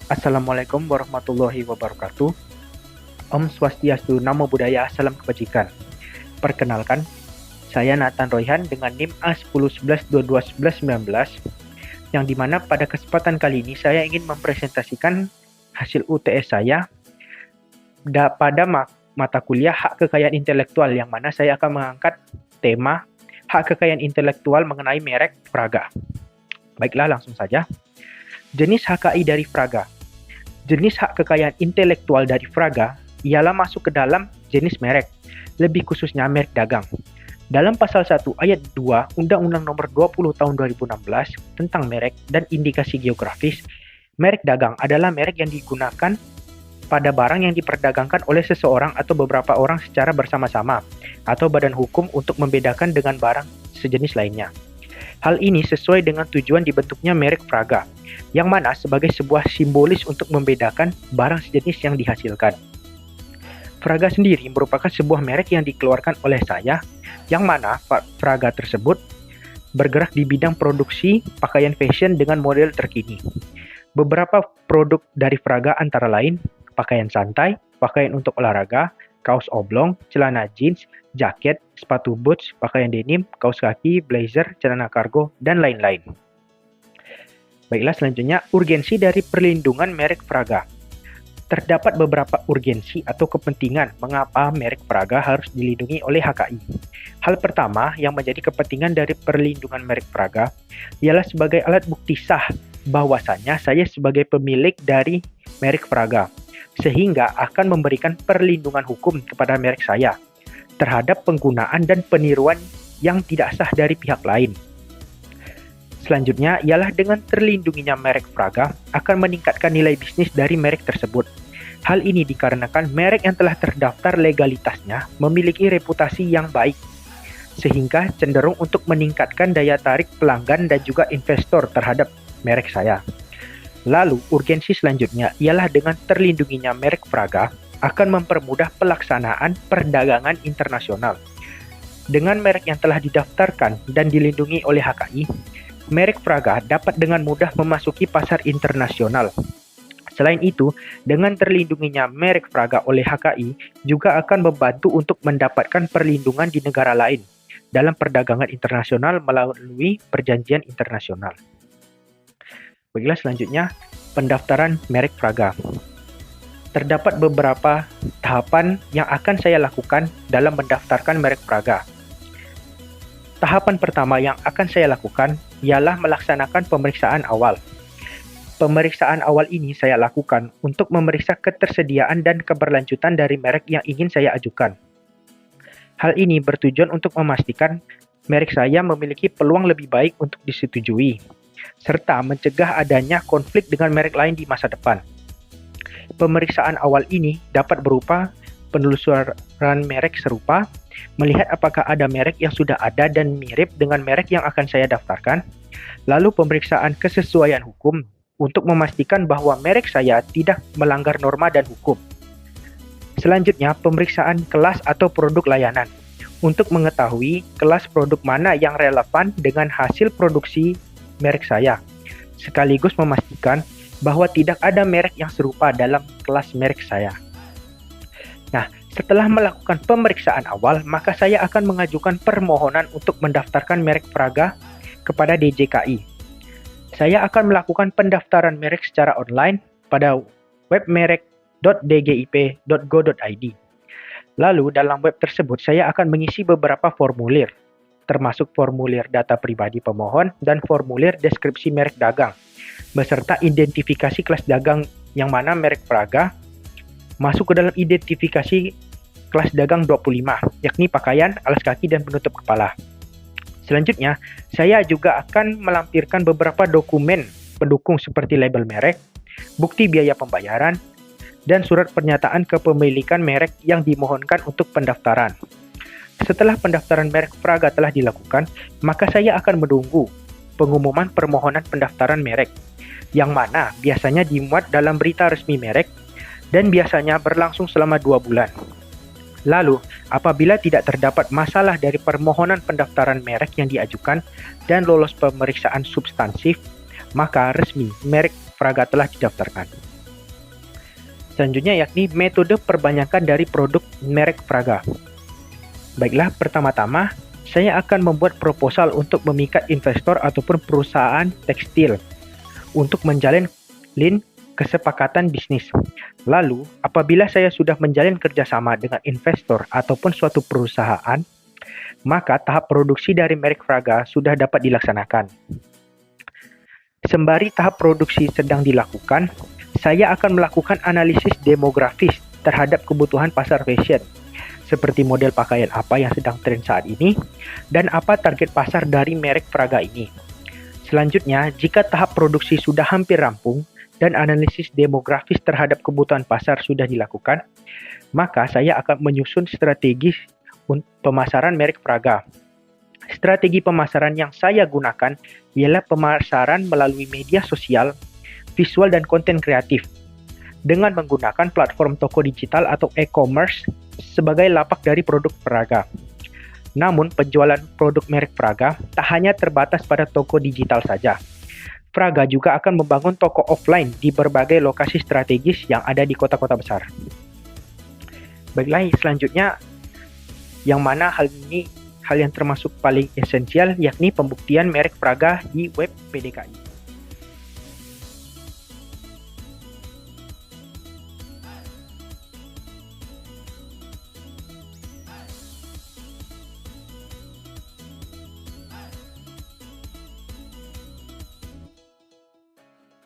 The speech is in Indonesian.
Assalamualaikum warahmatullahi wabarakatuh. Om Swastiastu, Namo Buddhaya, Salam Kebajikan. Perkenalkan, saya Nathan Royhan dengan NIM A1011221119, yang dimana pada kesempatan kali ini saya ingin mempresentasikan hasil UTS saya pada mata kuliah Hak Kekayaan Intelektual, yang mana saya akan mengangkat tema Hak Kekayaan Intelektual mengenai merek Praga. Baiklah, langsung saja. Jenis HKI dari Praga. Jenis hak kekayaan intelektual dari Praga ialah masuk ke dalam jenis merek, lebih khususnya merek dagang. Dalam pasal 1 ayat 2 Undang-Undang Nomor 20 Tahun 2016 tentang merek dan indikasi geografis, merek dagang adalah merek yang digunakan pada barang yang diperdagangkan oleh seseorang atau beberapa orang secara bersama-sama atau badan hukum untuk membedakan dengan barang sejenis lainnya. Hal ini sesuai dengan tujuan dibentuknya merek Praga, yang mana sebagai sebuah simbolis untuk membedakan barang sejenis yang dihasilkan. Praga sendiri merupakan sebuah merek yang dikeluarkan oleh saya, yang mana Praga tersebut bergerak di bidang produksi pakaian fashion dengan model terkini. Beberapa produk dari Praga antara lain pakaian santai, pakaian untuk olahraga, kaos oblong, celana jeans, jaket, sepatu boots, pakaian denim, kaos kaki, blazer, celana kargo, dan lain-lain. Baiklah, selanjutnya urgensi dari perlindungan merek Praga. Terdapat beberapa urgensi atau kepentingan mengapa merek Praga harus dilindungi oleh HKI. Hal pertama yang menjadi kepentingan dari perlindungan merek Praga ialah sebagai alat bukti sah bahwasannya saya sebagai pemilik dari merek Praga, sehingga akan memberikan perlindungan hukum kepada merek saya terhadap penggunaan dan peniruan yang tidak sah dari pihak lain. Selanjutnya ialah dengan terlindunginya merek Praga akan meningkatkan nilai bisnis dari merek tersebut. Hal ini dikarenakan merek yang telah terdaftar legalitasnya memiliki reputasi yang baik, sehingga cenderung untuk meningkatkan daya tarik pelanggan dan juga investor terhadap merek saya. Lalu, urgensi selanjutnya ialah dengan terlindunginya merek Praga akan mempermudah pelaksanaan perdagangan internasional. Dengan merek yang telah didaftarkan dan dilindungi oleh HKI, merek Praga dapat dengan mudah memasuki pasar internasional. Selain itu, dengan terlindunginya merek Praga oleh HKI juga akan membantu untuk mendapatkan perlindungan di negara lain dalam perdagangan internasional melalui perjanjian internasional. Baiklah, selanjutnya pendaftaran merek Praga. Terdapat beberapa tahapan yang akan saya lakukan dalam mendaftarkan merek Praga. Tahapan pertama yang akan saya lakukan ialah melaksanakan pemeriksaan awal. Pemeriksaan awal ini saya lakukan untuk memeriksa ketersediaan dan keberlanjutan dari merek yang ingin saya ajukan. Hal ini bertujuan untuk memastikan merek saya memiliki peluang lebih baik untuk disetujui, serta mencegah adanya konflik dengan merek lain di masa depan. Pemeriksaan awal ini dapat berupa penelusuran merek serupa, melihat apakah ada merek yang sudah ada dan mirip dengan merek yang akan saya daftarkan, lalu pemeriksaan kesesuaian hukum untuk memastikan bahwa merek saya tidak melanggar norma dan hukum. Selanjutnya, pemeriksaan kelas atau produk layanan untuk mengetahui kelas produk mana yang relevan dengan hasil produksi merek saya, sekaligus memastikan bahwa tidak ada merek yang serupa dalam kelas merek saya. Nah, setelah melakukan pemeriksaan awal, maka saya akan mengajukan permohonan untuk mendaftarkan merek Praga kepada DJKI. Saya akan melakukan pendaftaran merek secara online pada web merek.dgip.go.id. Lalu, dalam web tersebut saya akan mengisi beberapa formulir, termasuk formulir data pribadi pemohon dan formulir deskripsi merek dagang, beserta identifikasi kelas dagang yang mana merek Praga masuk ke dalam identifikasi kelas dagang 25, yakni pakaian, alas kaki, dan penutup kepala. Selanjutnya, saya juga akan melampirkan beberapa dokumen pendukung seperti label merek, bukti biaya pembayaran, dan surat pernyataan kepemilikan merek yang dimohonkan untuk pendaftaran. Setelah pendaftaran merek Praga telah dilakukan, maka saya akan menunggu pengumuman permohonan pendaftaran merek, yang mana biasanya dimuat dalam berita resmi merek dan biasanya berlangsung selama 2 bulan. Lalu, apabila tidak terdapat masalah dari permohonan pendaftaran merek yang diajukan dan lolos pemeriksaan substansif, maka resmi merek Praga telah didaftarkan. Selanjutnya yakni metode perbanyakan dari produk merek Praga. Baiklah, pertama-tama saya akan membuat proposal untuk memikat investor ataupun perusahaan tekstil untuk menjalin link kesepakatan bisnis. Lalu, apabila saya sudah menjalin kerjasama dengan investor ataupun suatu perusahaan, maka tahap produksi dari merek Praga sudah dapat dilaksanakan. Sembari tahap produksi sedang dilakukan, saya akan melakukan analisis demografis terhadap kebutuhan pasar fashion, seperti model pakaian apa yang sedang tren saat ini, dan apa target pasar dari merek Praga ini. Selanjutnya, jika tahap produksi sudah hampir rampung, dan analisis demografis terhadap kebutuhan pasar sudah dilakukan, maka saya akan menyusun strategi pemasaran merek Praga. Strategi pemasaran yang saya gunakan ialah pemasaran melalui media sosial, visual dan konten kreatif dengan menggunakan platform toko digital atau e-commerce sebagai lapak dari produk Praga. Namun, penjualan produk merek Praga tak hanya terbatas pada toko digital saja. Praga juga akan membangun toko offline di berbagai lokasi strategis yang ada di kota-kota besar. Baiklah, selanjutnya yang mana hal ini hal yang termasuk paling esensial yakni pembuktian merek Praga di web PDKI.